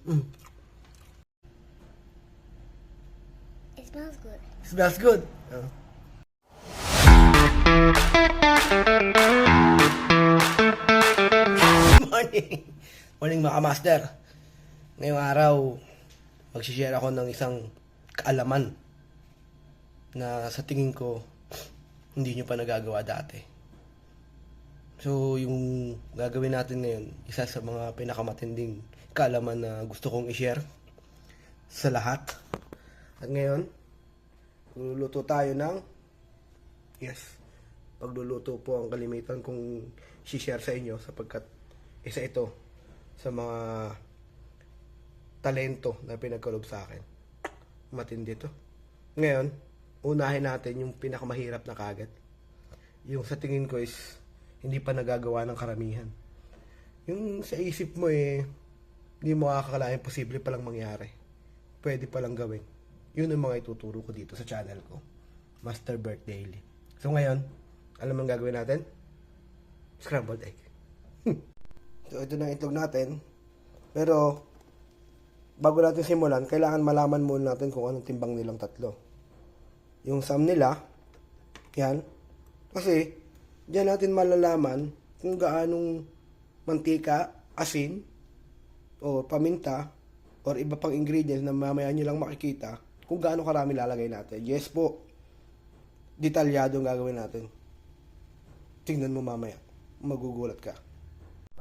Mm. It smells good. Smells good. Oh. Morning! Morning mga master. Ngayong araw, magsishare ako ng isang kaalaman na sa tingin ko hindi nyo pa nagagawa dati. So, yung gagawin natin ngayon, isa sa mga pinakamatinding kaalaman na gusto kong i-share sa lahat. At ngayon, luluto tayo ng pagluluto po ang kalimitan kong i-share sa inyo sapagkat isa ito sa mga talento na pinagkalob sa akin. Matindi to. Ngayon, unahin natin yung pinakamahirap na kagad. Yung sa tingin ko is hindi pa nagagawa ng karamihan. Yung sa isip mo hindi mo akakalain posible palang mangyari. Pwede palang gawin. Yun ang mga ituturo ko dito sa channel ko. Master Bert Daily. So ngayon, alam mo ang gagawin natin? Scrambled egg. So ito na itlog natin. Pero, bago natin simulan, kailangan malaman muna natin kung anong timbang nilang tatlo. Yung sum nila, yan. Kasi, diyan natin malalaman kung gaanong mantika, asin, o paminta, or iba pang ingredients na mamaya nyo lang makikita kung gaano karami lalagay natin. Yes po, detalyado ang gagawin natin. Tingnan mo mamaya, magugulat ka.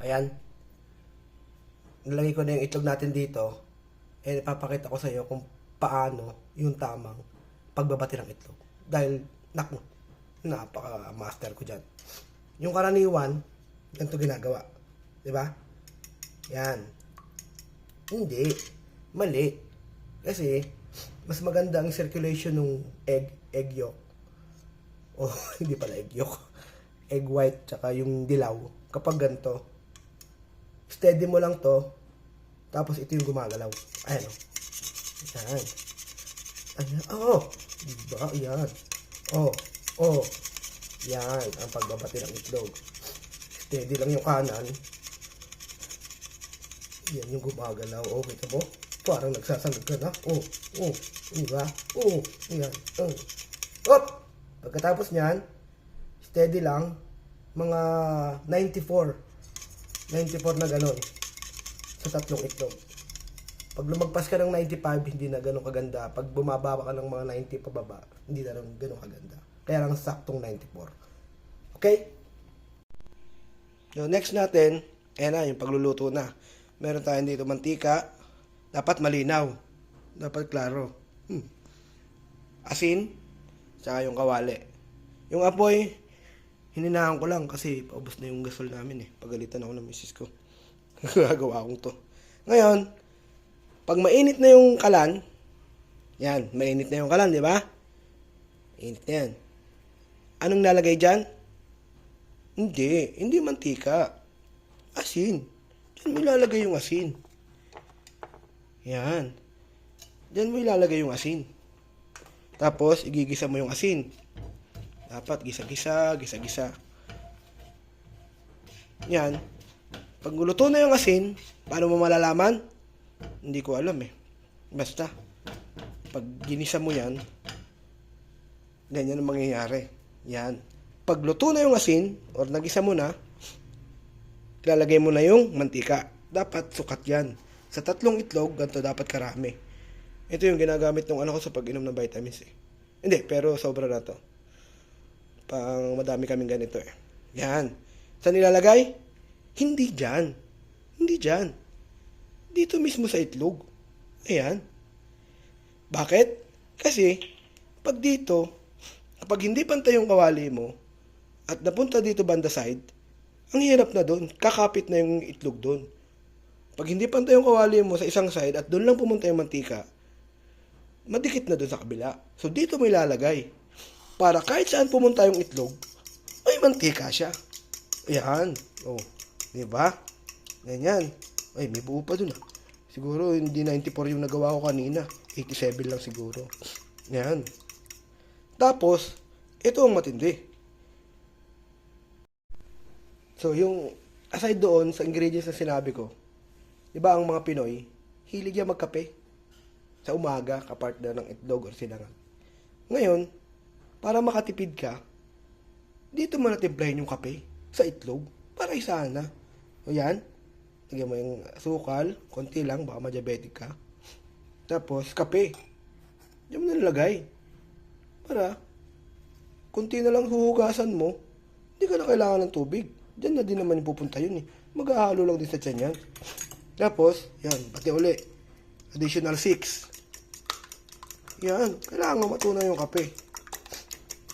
Ayan, nilagay ko na yung itlog natin dito. Ipapakita ko sa iyo kung paano yung tamang pagbabati ng itlog. Dahil, napaka-master ko dyan. Yung karaniwan, ganito ginagawa. Diba? Yan. Hindi. Mali. Kasi, mas maganda ang circulation ng egg yolk. O, hindi pala egg yolk. Egg white, tsaka yung dilaw. Kapag ganito, steady mo lang to, tapos ito yung gumagalaw. Ayan o. Ayan. Ayan. Oh! Diba? Ayan. Oh. Oh. Yan. Ang pagbabati ng itlog. Steady lang yung kanan. Yan yung gumagalaw. Oh, kita mo? Parang nagsasangag ka na. Oh. Oh. Diba? Oh. Ayan. Oh. Op! Pagkatapos nyan, steady lang. Mga 94 na gano'n sa tatlong itlog. Pag lumagpas ka ng 95, hindi na gano'n kaganda. Pag bumaba ka ng mga 90 pababa, hindi na gano'n kaganda. Kaya lang saktong 94. Okay? So, next natin, ayan na, yung pagluluto na. Meron tayong dito mantika. Dapat malinaw. Dapat klaro. Asin, saka yung kawali. Yung apoy, hininahan ko lang kasi paubos na yung gasol namin Pagalitan ako ng misis ko. Gagawa akong to. Ngayon, pag mainit na yung kalan, yan, mainit na yung kalan, di ba? Mainit na yan. Anong lalagay dyan? Hindi mantika. Asin. Diyan mo ilalagay yung asin. Yan. Diyan mo ilalagay yung asin. Tapos, igigisa mo yung asin. Dapat gisa-gisa. Yan. Pag luto na yung asin, paano mo malalaman? Hindi ko alam Basta, pag ginisa mo yan, ganyan ang mangyayari. Yan. Pag luto na yung asin, or nagisa mo na, ilalagay mo na yung mantika. Dapat sukat yan. Sa tatlong itlog, ganito dapat karami. Ito yung ginagamit ng ko sa pag-inom ng vitamins Hindi, pero sobra na to. Pang madami kaming ganito Yan. Saan nilalagay? Hindi dyan. Dito mismo sa itlog. Ayan. Bakit? Kasi, pag dito, kapag hindi pantay yung kawali mo, at napunta dito banda side, ang hirap na doon. Kakapit na yung itlog doon. Pag hindi pantay yung kawali mo sa isang side, at doon lang pumunta yung mantika, madikit na doon sa kabila. So, dito mo ilalagay. Para kahit saan pumunta yung itlog, ay mantika siya. Ayan. Oh, di ba? Ganyan. Ay, may buo pa dun Siguro hindi 94 yung nagawa ko kanina. 87 lang siguro. Ayan. Tapos, ito ang matindi. So, yung aside doon sa ingredients na sinabi ko, di ba ang mga Pinoy, hilig yan magkape. Sa umaga, kapartner ng itlog or silangan. Ngayon, para makatipid ka, dito mo natimplahin yung kape sa itlog para isa na. O yan, lagyan mo yung sukal, konti lang, baka ma-diabetic ka. Tapos, kape. Diyan mo nalagay. Para, konti na lang huhugasan mo, hindi ka na kailangan ng tubig. Diyan na din naman yung pupunta yun eh. Maghahalo lang din sa tiyan yan. Tapos, yan, pati uli. Additional 6. Yan, kailangan matunaw yung kape.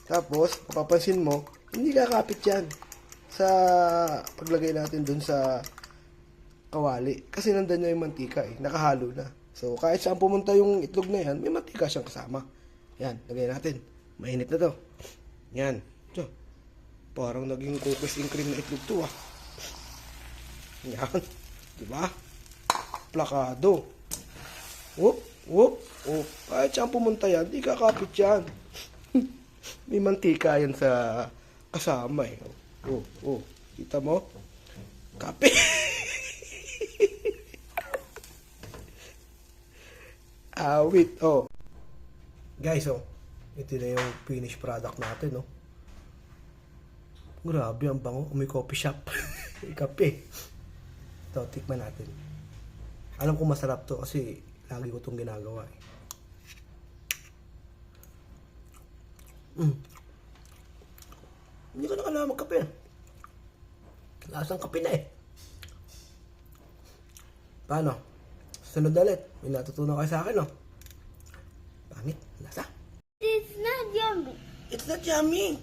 Tapos, mapapansin mo, hindi kakapit yan sa paglagay natin dun sa kawali. Kasi nandun na yung mantika eh, nakahalo na. So, kahit saan pumunta yung itlog na yan, may mantika siyang kasama. Yan, lagay natin. Mainit na to. Yan. So, parang naging cookies and cream na itlog to ah. Yan. Diba? Plakado. Whoop, whoop, whoop. Kahit saan pumunta yan, di kakapit yan. May mantika yan sa kasama eh. Oh, oh. Kita mo? Kape. Awit, oh. Guys, oh. Ito na yung finished product natin, oh. Grabe, ang bango. May coffee shop. May kape. Ito, tikman natin. Alam ko masarap to kasi lagi ko itong ginagawa eh. Hindi ka na kailangan magkape. Lasang kape na eh. Paano? Sunod na ulit. May natutunan kayo sa akin, no? Pangit. Lasa. It's not yummy. It's not yummy.